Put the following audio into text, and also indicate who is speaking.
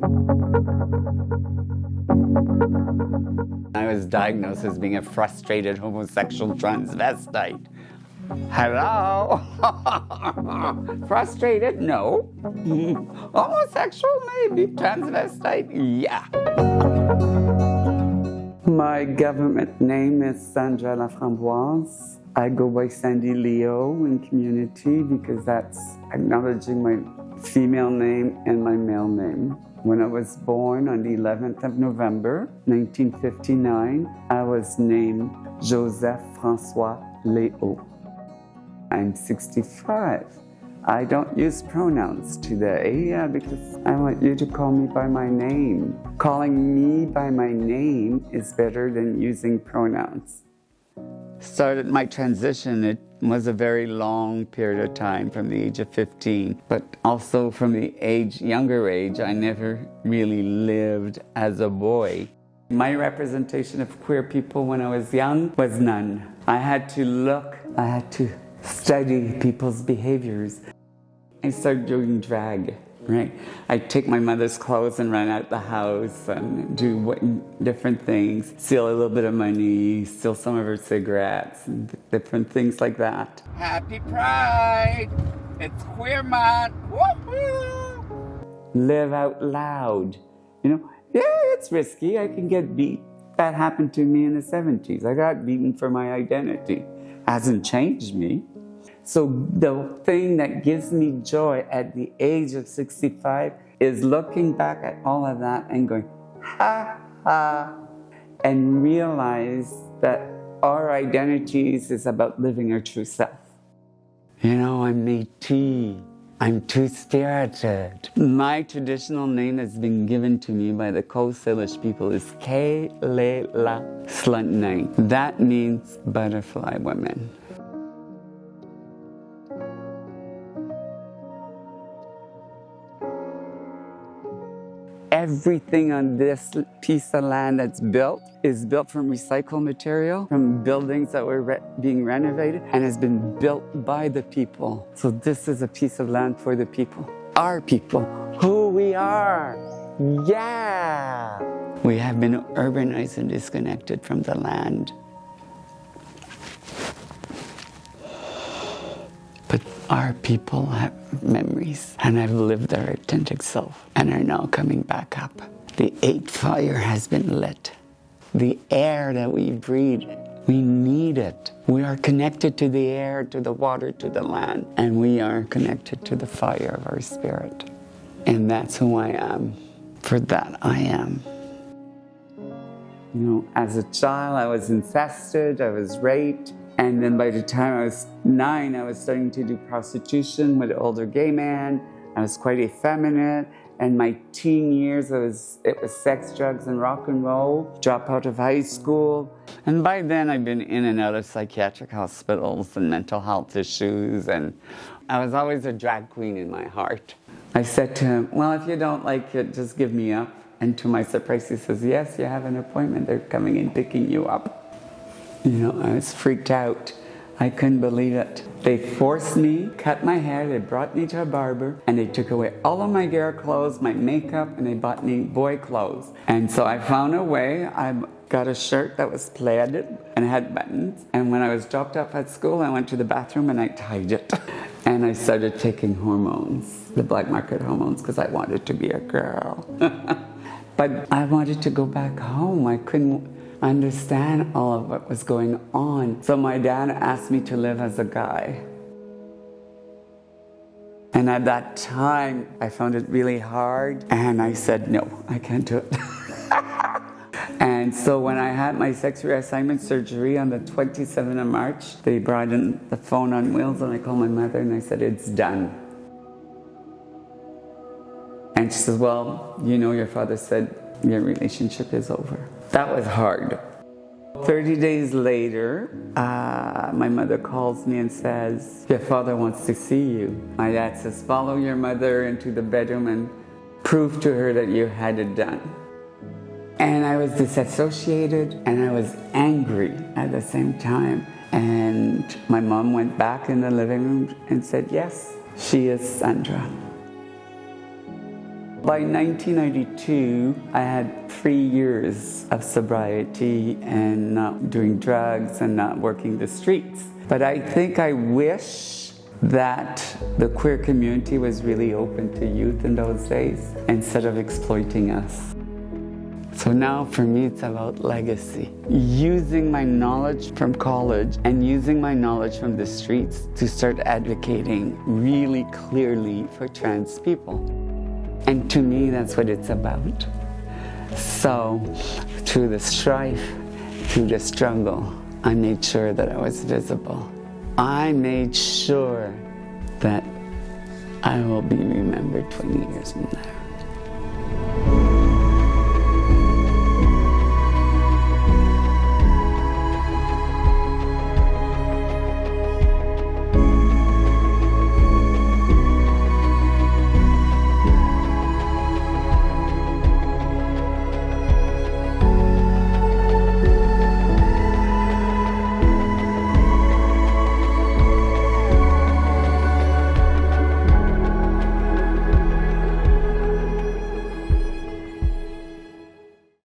Speaker 1: I was diagnosed as being a frustrated homosexual transvestite. Hello? Frustrated? No. Homosexual? Maybe. Transvestite? Yeah. My government name is Sandra Laframboise. I go by Sandy Leo in community because that's acknowledging my female name and my male name. When I was born on the 11th of November, 1959, I was named Joseph François Léo. I'm 65. I don't use pronouns today because I want you to call me by my name. Calling me by my name is better than using pronouns. Started my transition, it was a very long period of time from the age of 15, but also from the younger age, I never really lived as a boy. My representation of queer people when I was young was none. I had to study people's behaviors. I started doing drag, right? I'd take my mother's clothes and run out the house and do different things, steal a little bit of money, steal some of her cigarettes, and different things like that. Happy Pride! It's Queer Month! Woohoo! Live out loud. Yeah, it's risky. I can get beat. That happened to me in the 70s. I got beaten for my identity. Hasn't changed me. So the thing that gives me joy at the age of 65 is looking back at all of that and going, ha, ha, and realize that our identities is about living our true self. I'm Métis. I'm two-spirited. My traditional name that's been given to me by the Coast Salish people is Ke-le-la Sluntnai. That means butterfly women. Everything on this piece of land that's built is built from recycled material, from buildings that were being renovated, and has been built by the people. So this is a piece of land for the people. Our people, who we are. Yeah! We have been urbanized and disconnected from the land. But our people have memories and have lived their authentic self and are now coming back up. The 8th fire has been lit. The air that we breathe, we need it. We are connected to the air, to the water, to the land, and we are connected to the fire of our spirit. And that's who I am. For that I am. As a child, I was incested, I was raped. And then by the time I was 9, I was starting to do prostitution with an older gay man. I was quite effeminate. And my teen years, it was sex, drugs, and rock and roll. Drop out of high school. And by then, I'd been in and out of psychiatric hospitals and mental health issues. And I was always a drag queen in my heart. I said to him, well, if you don't like it, just give me up. And to my surprise, he says, yes, you have an appointment. They're coming in, picking you up. I was freaked out. I couldn't believe it. They forced me, cut my hair, they brought me to a barber, and they took away all of my girl clothes, my makeup, and they bought me boy clothes. And so I found a way. I got a shirt that was pleated and had buttons. And when I was dropped off at school, I went to the bathroom and I tied it. And I started taking hormones, the black market hormones, because I wanted to be a girl. But I wanted to go back home. I couldn't understand all of what was going on. So my dad asked me to live as a guy. And at that time, I found it really hard. And I said, no, I can't do it. And so when I had my sex reassignment surgery on the 27th of March, they brought in the phone on wheels and I called my mother and I said, it's done. And she says, well, your father said your relationship is over. That was hard. 30 days later, my mother calls me and says, your father wants to see you. My dad says, follow your mother into the bedroom and prove to her that you had it done. And I was disassociated and I was angry at the same time. And my mom went back in the living room and said, yes, she is Sandra. By 1992, I had 3 years of sobriety and not doing drugs and not working the streets. But I think I wish that the queer community was really open to youth in those days instead of exploiting us. So now for me it's about legacy. Using my knowledge from college and using my knowledge from the streets to start advocating really clearly for trans people. And to me that's what it's about. So through the strife, through the struggle, I made sure that I was visible. I made sure that I will be remembered 20 years from now.